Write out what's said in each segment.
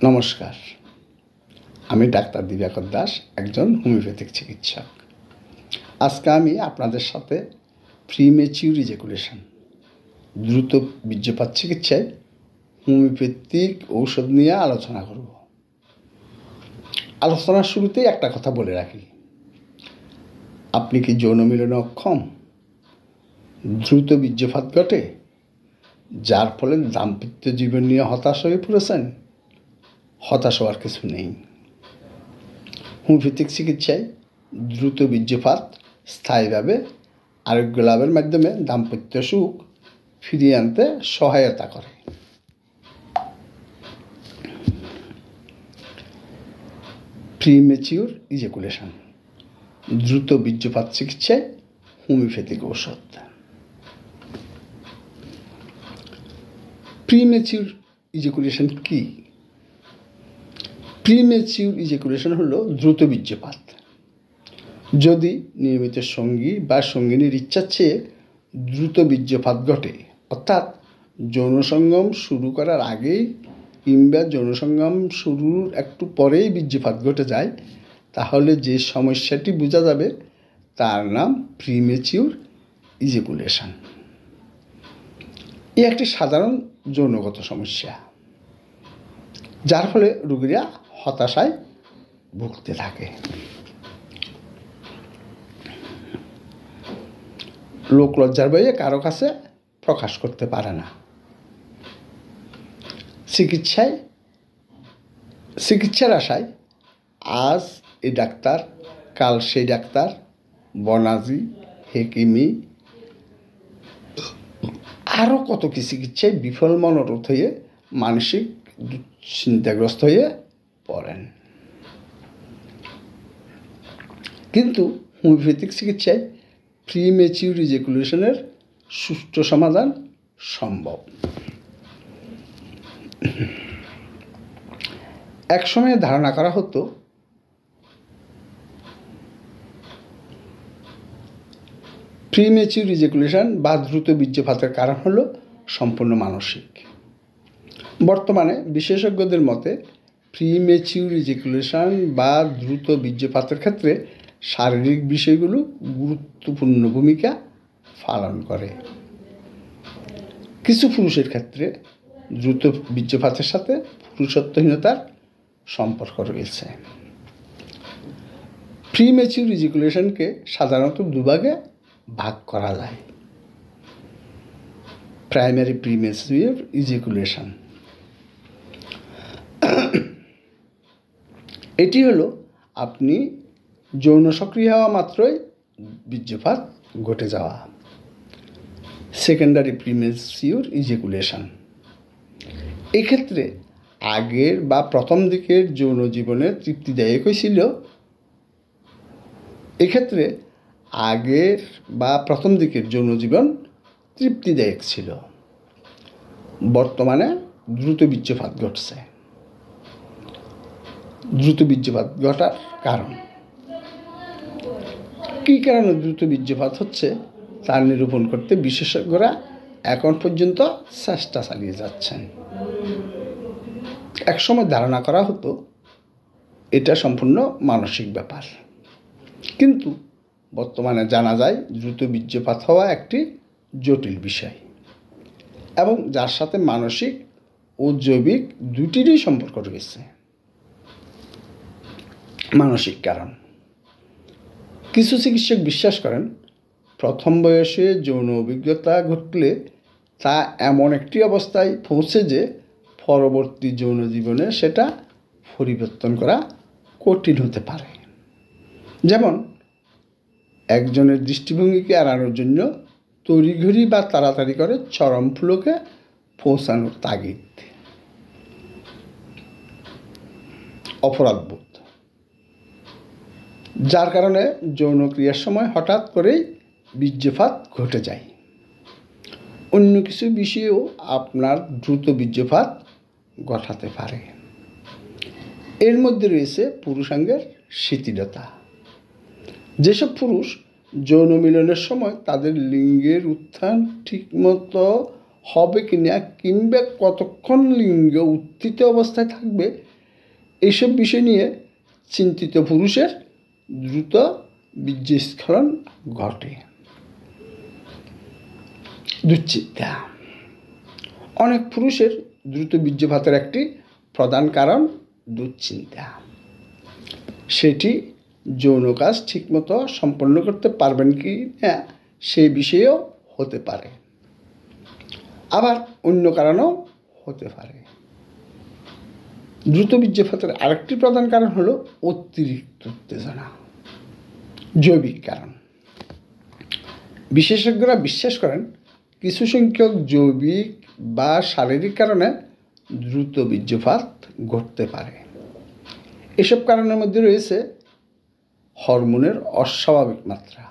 নমস্কার, আমি ডাক্তার দিবাকর দাস, একজন হোমিওপ্যাথিক চিকিৎসক। আজকে আমি আপনাদের সাথে প্রিমেচিউর ইজাকুলেশন, দ্রুত বীর্যপাত চিকিৎসায় হোমিওপ্যাথিক ঔষধ নিয়ে আলোচনা করব। আলোচনার শুরুতেই একটা কথা বলে রাখি, আপনি কি যৌন মিলনে অক্ষম? দ্রুত বীর্যপাত ঘটে, যার ফলে দাম্পত্য জীবন নিয়ে হতাশ হয়ে পড়েছেন? হতাশ হওয়ার কিছু নেই। হোমিওপ্যাথিক চিকিৎসায় দ্রুত বীর্যপাত স্থায়ীভাবে আরোগ্য লাভের মাধ্যমে দাম্পত্য সুখ ফিরিয়ে আনতে সহায়তা করে। প্রিমেচিউর ইজাকুলেশন, দ্রুত বীর্যপাত চিকিৎসায় হোমিওপ্যাথিক ঔষধ। প্রিমেচিউর ইজাকুলেশন কি? প্রিমেচিউর ইজাকুলেশন হলো দ্রুত বীর্যপাত যদি নিয়মিত সঙ্গী বা সঙ্গিনীর ইচ্ছার চেয়ে দ্রুত বীর্যপাত ঘটে, অর্থাৎ যৌনসঙ্গম শুরু করার আগেই কিংবা যৌনসঙ্গম শুরুর একটু পরেই বীর্যপাত ঘটে যায়, তাহলে যে সমস্যাটি বোঝা যাবে তার নাম প্রিমেচিউর ইজাকুলেশন। এ একটি সাধারণ যৌনগত সমস্যা, যার ফলে রোগীরা হতাশায় ভুগতে থাকে। লোক লজ্জার ভয়ে কারো কাছে প্রকাশ করতে পারে না। চিকিৎসার আশায় আজ এই ডাক্তার, কাল সেই ডাক্তার, বনাজি, হেকিমি, আরও কত কি চিকিৎসায় বিফল মনোরথ হয়ে মানসিক চিন্তাগ্রস্ত হয়ে পড়েন। কিন্তু হোমিওপ্যাথিক চিকিৎসায় প্রিমেচিউর ইজাকুলেশনের সুষ্ঠু সমাধান সম্ভব। একসময় ধারণা করা হতো প্রিমেচিউর ইজাকুলেশন বা দ্রুত বীর্যপাতের কারণ হলো সম্পূর্ণ মানসিক। বর্তমানে বিশেষজ্ঞদের মতে প্রিমেচিউর ইজাকুলেশন বা দ্রুত বীর্যপাতের ক্ষেত্রে শারীরিক বিষয়গুলো গুরুত্বপূর্ণ ভূমিকা পালন করে। কিছু পুরুষের ক্ষেত্রে দ্রুত বীর্যপাতের সাথে পুরুষত্বহীনতার সম্পর্ক রয়েছে। প্রিমেচিউর ইজাকুলেশনকে সাধারণত দুভাগে ভাগ করা যায়। প্রাইমারি প্রিমেচিউর ইজাকুলেশন, এটি হলো আপনি যৌন সক্রিয় হওয়া মাত্রই বীর্যপাত ঘটে যাওয়া। সেকেন্ডারি প্রিমেচিউর ইজাকুলেশন, এক্ষেত্রে আগের বা প্রথম দিকের যৌন জীবনে তৃপ্তিদায়ক ছিল। এক্ষেত্রে আগের বা প্রথম দিকের যৌন জীবন তৃপ্তিদায়ক ছিল, বর্তমানে দ্রুত বীর্যপাত ঘটছে। দ্রুত বীর্যপাত ঘটার কারণ কী কারণে দ্রুত বীর্যপাত হচ্ছে তা নিরূপণ করতে বিশেষজ্ঞরা এখন পর্যন্ত চেষ্টা চালিয়ে যাচ্ছেন। একসময় ধারণা করা হতো এটা সম্পূর্ণ মানসিক ব্যাপার, কিন্তু বর্তমানে জানা যায় দ্রুত বীর্যপাত হওয়া একটি জটিল বিষয় এবং যার সাথে মানসিক ও জৈবিক দুটিরই সম্পর্ক রয়েছে। মানসিক কারণ, কিছু চিকিৎসক বিশ্বাস করেন প্রথম বয়সে যৌন অভিজ্ঞতা ঘটলে তা এমন একটি অবস্থায় পৌঁছে যে পরবর্তী যৌন জীবনে সেটা পরিবর্তন করা কঠিন হতে পারে। যেমন একজনের দৃষ্টিভঙ্গিকে এড়ানোর জন্য তড়িঘড়ি বা তাড়াতাড়ি করে চরম ফ্লোকে পৌঁছানোর তাগিদ। অপরাধবোধ, যার কারণে যৌনক্রিয়ার সময় হঠাৎ করেই বীর্যপাত ঘটে যায়। অন্য কিছু বিষয়েও আপনার দ্রুত বীর্যপাত ঘটাতে পারে। এর মধ্যে রয়েছে পুরুষাঙ্গের শিথিলতা। যেসব পুরুষ যৌন মিলনের সময় তাদের লিঙ্গের উত্থান ঠিকমতো হবে কিনা কিংবা কতক্ষণ লিঙ্গ উত্থিত অবস্থায় থাকবে এইসব বিষয় নিয়ে চিন্তিত পুরুষের দ্রুত বীর্যস্খলন ঘটে। দুশ্চিন্তা। অনেক পুরুষের দ্রুত বীর্যপাতের একটি প্রধান কারণ দুশ্চিন্তা। সেটি যৌন কাজ ঠিকমতো সম্পন্ন করতে পারবেন কি না সেই বিষয়েও হতে পারে, আবার অন্য কারণেও হতে পারে। দ্রুত বীর্যপাতের আরেকটি প্রধান কারণ হলো অতিরিক্ত উত্তেজনা। জৈবিক কারণ। বিশেষজ্ঞরা বিশ্বাস করেন কিছু সংখ্যক জৈবিক বা শারীরিক কারণে দ্রুত বীর্যপাত ঘটতে পারে। এসব কারণের মধ্যে রয়েছে হরমোনের অস্বাভাবিক মাত্রা,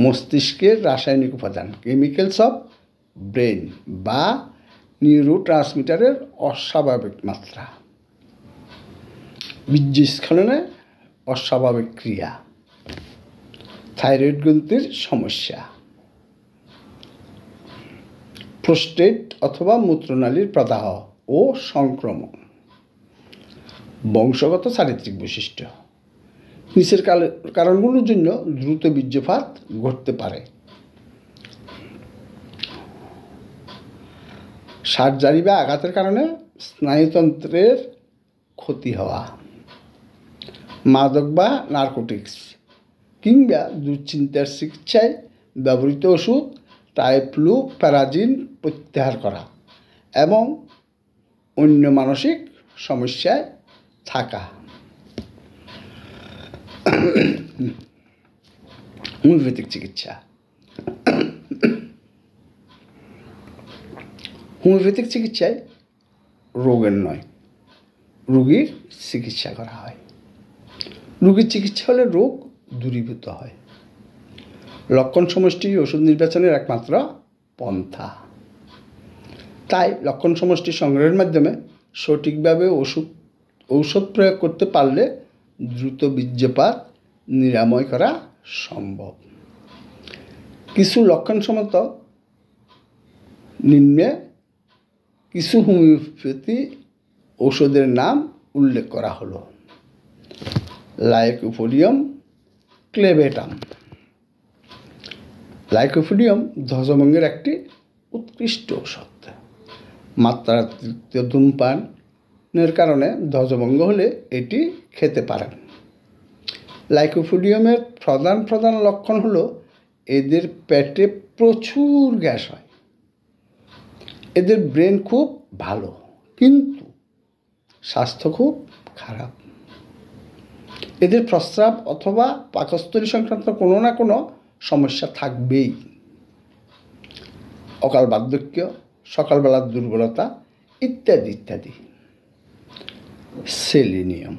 মস্তিষ্কের রাসায়নিক উপাদান কেমিক্যালস অফ ব্রেন বা নিউরোট্রান্সমিটারের অস্বাভাবিক মাত্রা, বীর্যস্খলনে অস্বাভাবিক ক্রিয়া, থাইরয়েড গ্রন্থির সমস্যা, প্রোস্টেট অথবা মূত্রনালীর প্রদাহ ও সংক্রমণ, বংশগত চারিত্রিক বৈশিষ্ট্য। নিচের কারণগুলোর জন্য দ্রুত বীর্যপাত ঘটতে পারে: সার্জারি বা আঘাতের কারণে স্নায়ুতন্ত্রের ক্ষতি হওয়া, মাদক বা নার্কোটিক্স কিংবা দুশ্চিন্তার চিকিৎসায় ব্যবহৃত ওষুধ টাইফ্লুপ্যারাজিন প্রত্যাহার করা এবং অন্য মানসিক সমস্যায় থাকা। হোমিওপ্যাথিক চিকিৎসা। হোমিওপ্যাথিক চিকিৎসায় রোগের নয়, রোগীর চিকিৎসা করা হয়। রোগীর চিকিৎসা হলে রোগ দূরীভূত হয়। লক্ষণ সমষ্টি ওষুধ নির্বাচনের একমাত্র পন্থা। তাই লক্ষণ সমষ্টি সংগ্রহের মাধ্যমে সঠিকভাবে ঔষধ প্রয়োগ করতে পারলে দ্রুত বীর্যপাত নিরাময় করা সম্ভব। কিছু লক্ষণসম্মত নিম্নে কিছু হোমিওপ্যাথি ঔষধের নাম উল্লেখ করা হলো: লাইকোপোডিয়াম ক্লেবেটাম। লাইকোপোডিয়াম ধ্বজভঙ্গের একটি উৎকৃষ্ট ঔষধ। মাত্রাতিরিক্ত ধূমপানের কারণে ধ্বজভঙ্গ হলে এটি খেতে পারেন। লাইকোপোডিয়ামের প্রধান লক্ষণ হলো এদের পেটে প্রচুর গ্যাস হয়। এদের ব্রেন খুব ভালো, কিন্তু স্বাস্থ্য খুব খারাপ। এদের প্রস্রাব অথবা পাকস্থলী সংক্রান্ত কোনো না কোনো সমস্যা থাকবেই। অকাল বার্ধক্য, সকালবেলার দুর্বলতা ইত্যাদি ইত্যাদি। সেলেনিয়াম।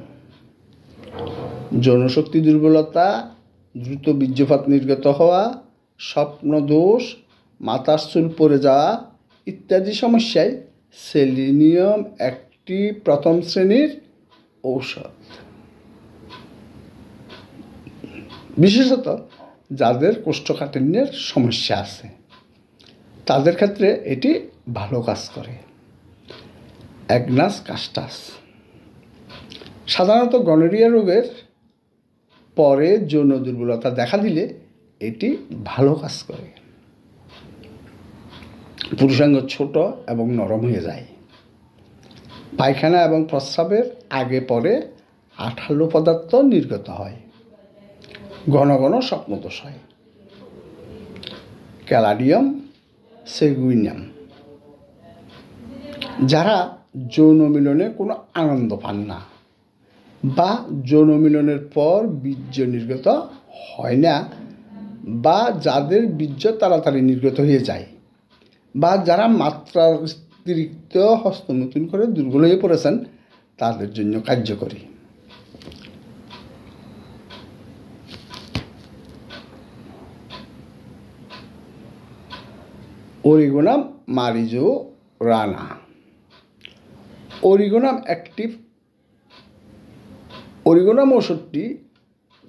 যৌনশক্তি দুর্বলতা, দ্রুত বীর্যপাত নির্গত হওয়া, স্বপ্নদোষ, মাথার চুল পড়ে যাওয়া ইত্যাদি সমস্যায় সেলেনিয়াম একটি প্রথম শ্রেণীর ঔষধ। বিশেষত যাদের কোষ্ঠকাঠিন্যের সমস্যা আছে তাদের ক্ষেত্রে এটি ভালো কাজ করে। Agnus custard. সাধারণত গনোরিয়া রোগের পরে যৌন দুর্বলতা দেখা দিলে এটি ভালো কাজ করে। পুরুষাঙ্গ ছোট এবং নরম হয়ে যায়। পায়খানা এবং প্রস্রাবের আগে পরে আঠালো পদার্থ নির্গত হয়। ঘন ঘন স্বপ্নদোষ হয়। ক্যালাডিয়াম সেগুইনাম। যারা যৌন মিলনে কোনো আনন্দ পান না বা যৌন মিলনের পর বীর্য নির্গত হয় না, বা যাদের বীর্য তাড়াতাড়ি নির্গত হয়ে যায়, বা যারা মাত্রাতিরিক্ত হস্তমৈথুন করে দুর্বল হয়ে পড়েছেন, তাদের জন্য কার্যকরী। অরিগোনাম মারিজোরানা। অরিগোনাম ওষুধটি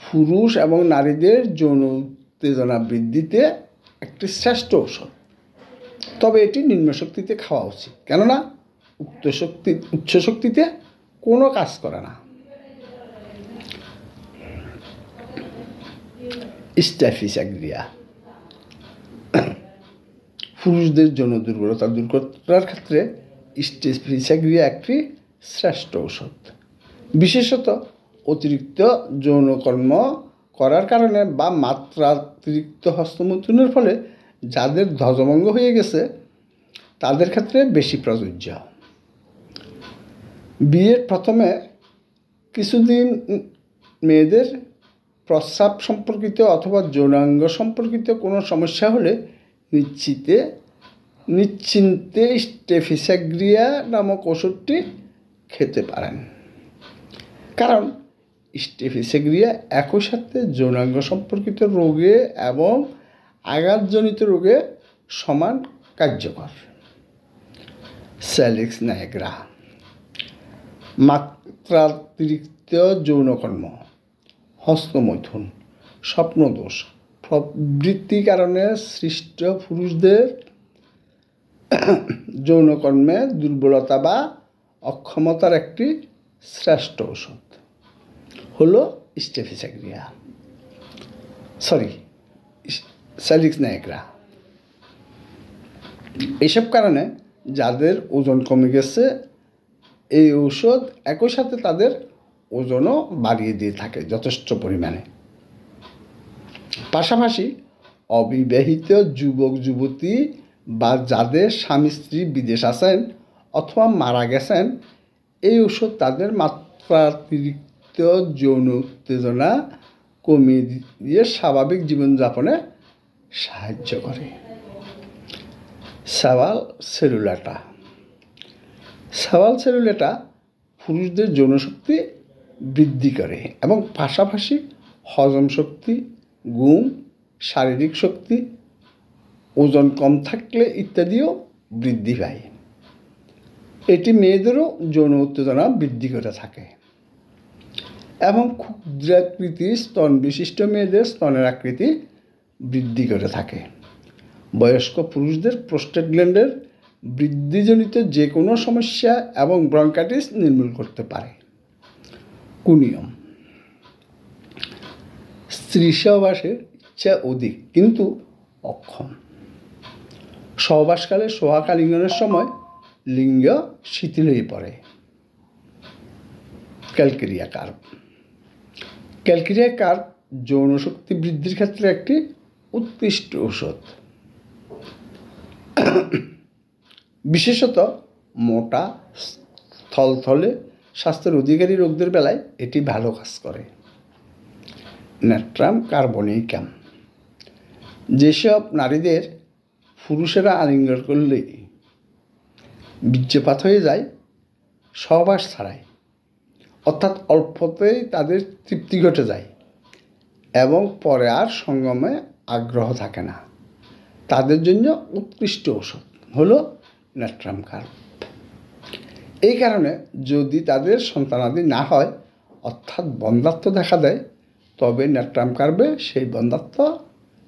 পুরুষ এবং নারীদের যৌন উত্তেজনা বৃদ্ধিতে একটি শ্রেষ্ঠ ঔষধ। তবে এটি নিম্ন শক্তিতে খাওয়া উচিত, কেননা উচ্চ শক্তিতে কোনো কাজ করে না। স্ট্যাফিস্যাগ্রিয়া পুরুষদের যৌন দুর্বলতা দূর করার ক্ষেত্রে স্ট্যাফিস্যাগ্রিয়া একটি শ্রেষ্ঠ ঔষধ। বিশেষত অতিরিক্ত যৌনকর্ম করার কারণে বা মাত্রাতিরিক্ত হস্তমৈথুনের ফলে যাদের ধ্বজভঙ্গ হয়ে গেছে তাদের ক্ষেত্রে বেশি প্রযোজ্য। বিয়ের প্রথমে কিছুদিন মেয়েদের প্রস্রাব সম্পর্কিত অথবা যৌনাঙ্গ সম্পর্কিত কোনো সমস্যা হলে নিশ্চিন্তে স্ট্যাফিস্যাগ্রিয়া নামক ওষুধটি খেতে পারেন, কারণ স্ট্যাফিস্যাগ্রিয়া একই সাথে যৌনাঙ্গ সম্পর্কিত রোগে এবং আঘাতজনিত রোগে সমান কার্যকর। স্যালিক্স নায়াগ্রা মাত্রাতিরিক্ত যৌনকর্ম, হস্তমৈথুন, স্বপ্নদোষ প্রভৃতি কারণে সৃষ্ট পুরুষদের যৌনকর্মে দুর্বলতা বা অক্ষমতার একটি শ্রেষ্ঠ ঔষধ হলো স্ট্যাফিস্যাগ্রিয়া, স্যালিক্স নায়াগ্রা। এইসব কারণে যাদের ওজন কমে গেছে এই ঔষধ একই সাথে তাদের ওজনও বাড়িয়ে দিয়ে থাকে যথেষ্ট পরিমাণে। পাশাপাশি অবিবাহিত যুবক যুবতী বা যাদের স্বামী স্ত্রী বিদেশ আছেন অথবা মারা গেছেন এই ওষুধ তাদের মাত্রাতিরিক্ত যৌন উত্তেজনা কমিয়ে দিয়ে স্বাভাবিক জীবনযাপনে সাহায্য করে। সাবাল সেলুলেটা পুরুষদের যৌনশক্তি বৃদ্ধি করে এবং পাশাপাশি হজম শক্তি, ঘুম, শারীরিক শক্তি, ওজন কম থাকলে ইত্যাদিও বৃদ্ধি পায়। এটি মেয়েদেরও যৌন উত্তেজনা বৃদ্ধি করে থাকে এবং ক্ষুদ্রাকৃতির স্তন বিশিষ্ট মেয়েদের স্তনের আকৃতি বৃদ্ধি করে থাকে। বয়স্ক পুরুষদের প্রোস্টেট গ্ল্যান্ডের বৃদ্ধিজনিত যে কোনো সমস্যা এবং ব্রঙ্কাইটিস নির্মূল করতে পারে। কুনিয়ম স্ত্রী সহবাসের ইচ্ছা অধিক কিন্তু অক্ষম। সহবাসকালে সোহাগ আলিঙ্গনের সময় লিঙ্গ শিথিল হয়ে পড়ে। ক্যালকেরিয়া কার্ভ যৌন শক্তি বৃদ্ধির ক্ষেত্রে একটি উৎকৃষ্ট ঔষধ। বিশেষত মোটা, থলথলে স্বাস্থ্যের অধিকারী রোগদের বেলায় এটি ভালো কাজ করে। ন্যাট্রাম কার্বোনিকাম যেসব নারীদের পুরুষেরা আলিঙ্গন করলে বীর্যপাত হয়ে যায় সহবাস ছাড়াই, অর্থাৎ অল্পতেই তাদের তৃপ্তি ঘটে যায় এবং পরে আর সঙ্গমে আগ্রহ থাকে না, তাদের জন্য উৎকৃষ্ট ঔষধ হলো ন্যাট্রাম কার্ভ। এই কারণে যদি তাদের সন্তানাদি না হয় অর্থাৎ বন্ধ্যাত্ব দেখা দেয় তবে ন্যাট্রাম কার্ভে সেই বন্ধ্যাত্ব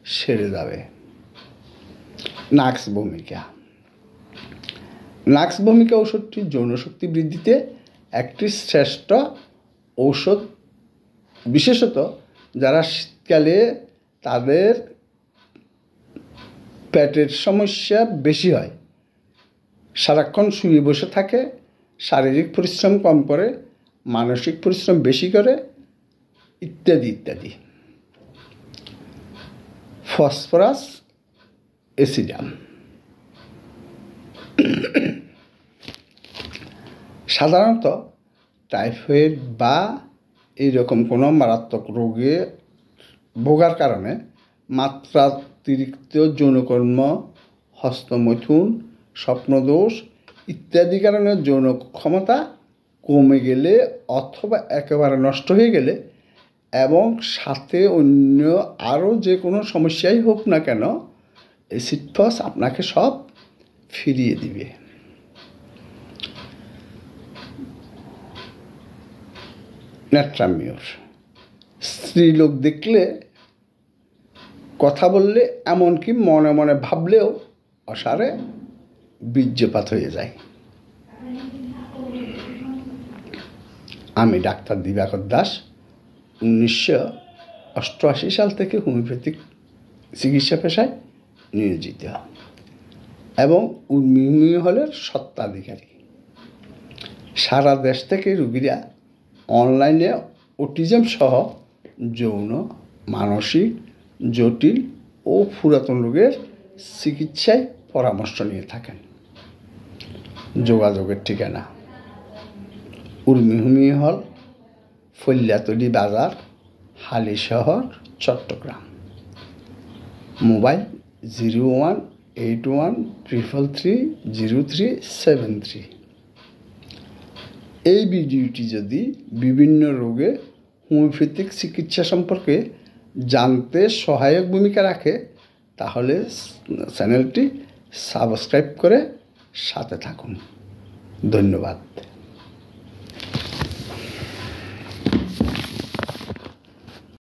সেরে যাবে। নাক্স ভূমিকা ঔষধটি যৌনশক্তি বৃদ্ধিতে একটি শ্রেষ্ঠ ঔষধ। বিশেষত যারা শীতকালে তাদের পেটের সমস্যা বেশি হয়, সারাক্ষণ শুয়ে বসে থাকে, শারীরিক পরিশ্রম কম করে, মানসিক পরিশ্রম বেশি করে, ইত্যাদি ইত্যাদি। ফসফরাস অ্যাসিডাম সাধারণত টাইফয়েড বা এইরকম কোনো মারাত্মক রোগে ভোগার কারণে মাত্রাতিরিক্ত যৌনকর্ম, হস্তমৈথুন, স্বপ্নদোষ ইত্যাদি কারণে যৌন ক্ষমতা কমে গেলে অথবা একেবারে নষ্ট হয়ে গেলে এবং সাথে অন্য আরও যে কোনো সমস্যাই হোক না কেন অ্যাসিড ফস আপনাকে সব ফিরিয়ে দিবে। ন্যাট্রামিওর স্ত্রীলোক দেখলে, কথা বললে, এমনকি মনে মনে ভাবলেও অসারে বীর্যপাত হয়ে যায়। আমি ডাক্তার দিবাকর দাস 1988 সাল থেকে হোমিওপ্যাথিক চিকিৎসা পেশায় নিয়োজিত এবং উর্মি হোমিও হলের স্বত্বাধিকারী। সারা দেশ থেকে রোগীরা অনলাইনে অটিজম সহ যৌন, মানসিক, জটিল ও পুরাতন রোগের চিকিৎসায় পরামর্শ নিয়ে থাকেন। যোগাযোগের ঠিকানা: উর্মি হোমিও হল, ফলিয়াতলী বাজার, হালিশহর, চট্টগ্রাম। মোবাইল 018133330373। এই ভিডিওটি যদি বিভিন্ন রোগে হোমিওপ্যাথিক চিকিৎসা সম্পর্কে জানতে সহায়ক ভূমিকা রাখে তাহলে চ্যানেলটি সাবস্ক্রাইব করে সাথে থাকুন। ধন্যবাদ।